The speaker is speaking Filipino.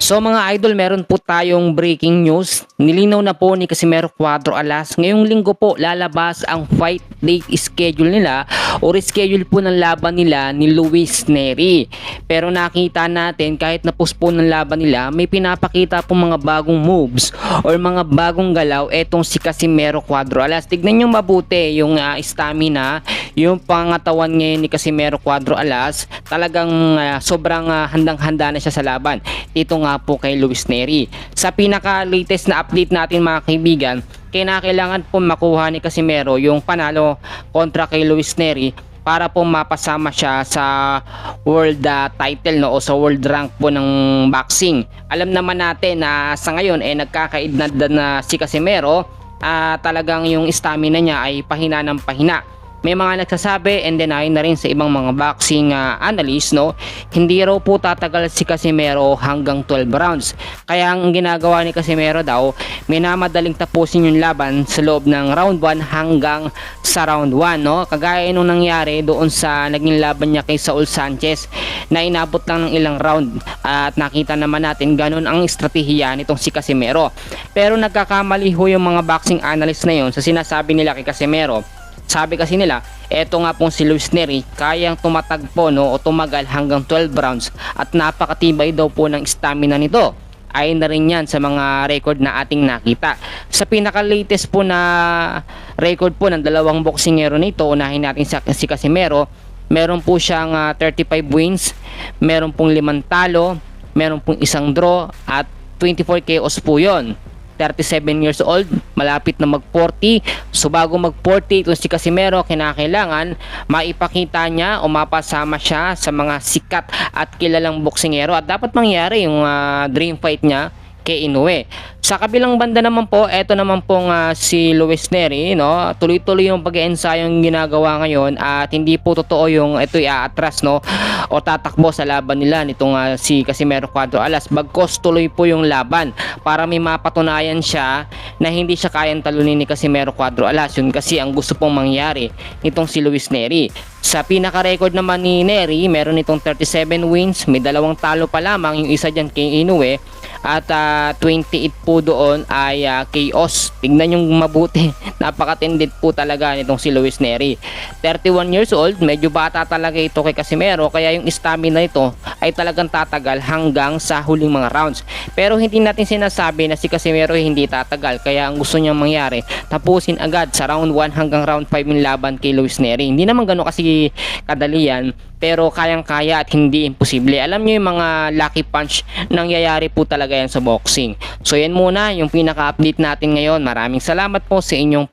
So mga idol, meron po tayong breaking news. Nilinaw na po ni Casimero Cuadro Alas, ngayong linggo po lalabas ang fight date schedule nila o reschedule po ng laban nila ni Luis Nery. Pero nakita natin kahit na-postpone ng laban nila, may pinapakita po mga bagong moves or mga bagong galaw etong si Casimero Cuadro Alas. Tignan nyo mabuti yung stamina, yung pangatawan ngayon ni Casimero Cuadro Alas. Talagang sobrang handang-handa na siya sa laban. Dito nga po kay Luis Nery. Sa pinaka-latest na update natin mga kaibigan, kailangan po makuha ni Casimero yung panalo kontra kay Luis Nery para po mapasama siya sa world title o sa world rank po ng boxing. Alam naman natin na sa ngayon nagkakaedad na si Casimero, talagang yung stamina niya ay pahina ng pahina. May mga nagsasabi and then ayon na rin sa ibang mga boxing analyst, hindi raw po tatagal si Casimero hanggang 12 rounds. Kaya ang ginagawa ni Casimero daw, minamadaling tapusin yung laban sa loob ng round 1 hanggang sa round 1. Kagaya nung nangyari doon sa naging laban niya kay Saul Sanchez na inabot lang ng ilang round, at nakita naman natin ganun ang estratehiya nitong si Casimero. Pero nagkakamali ho yung mga boxing analyst na yun sa sinasabi nila kay Casimero. Sabi kasi nila, eto nga pong si Luis Nery kayang tumatagpo o tumagal hanggang 12 rounds at napakatibay daw po ng stamina nito. Ayon na rin yan sa mga record na ating nakita. Sa pinaka-latest po na record po ng dalawang boksingero nito, unahin natin si Casimero, meron po siyang 35 wins, meron pong 5 talo, meron pong 1 draw at 24 KOs po yun. 37 years old, malapit na mag-40. So bago mag-40 itong si Casimero, kinakailangan maipakita niya o mapasama siya sa mga sikat at kilalang boksingero, at dapat mangyari yung dream fight niya kay Inoue. Sa kabilang banda naman po, eto naman pong si Luis Nery, tuloy-tuloy yung pag-iensayong ginagawa ngayon at hindi po totoo yung ito'y aatras o tatakbo sa laban nila nitong si Casimero Cuadro Alas. Bagkos tuloy po yung laban para may mapatunayan siya na hindi siya kayang talunin ni Casimero Cuadro Alas. Yun kasi ang gusto pong mangyari nitong si Luis Nery. Sa pinaka-record naman ni Nery, meron itong 37 wins, may 2 talo pa lamang, yung isa dyan kay Inoue, at 28 po doon ay KOs. Tignan yung mabuti, napakatindid po talaga nitong si Luis Nery. 31 years old, medyo bata talaga ito kay Casimero, kaya yung stamina nito ay talagang tatagal hanggang sa huling mga rounds. Pero hindi natin sinasabi na si Casimero hindi tatagal, kaya ang gusto niyang mangyari, tapusin agad sa round 1 hanggang round 5 yung laban kay Luis Nery. Hindi naman gano'n kasi kadali yan, pero kayang-kaya at hindi imposible. Alam niyo yung mga lucky punch, nangyayari po talaga yan sa boxing. So yan muna yung pinaka-update natin ngayon. Maraming salamat po sa inyong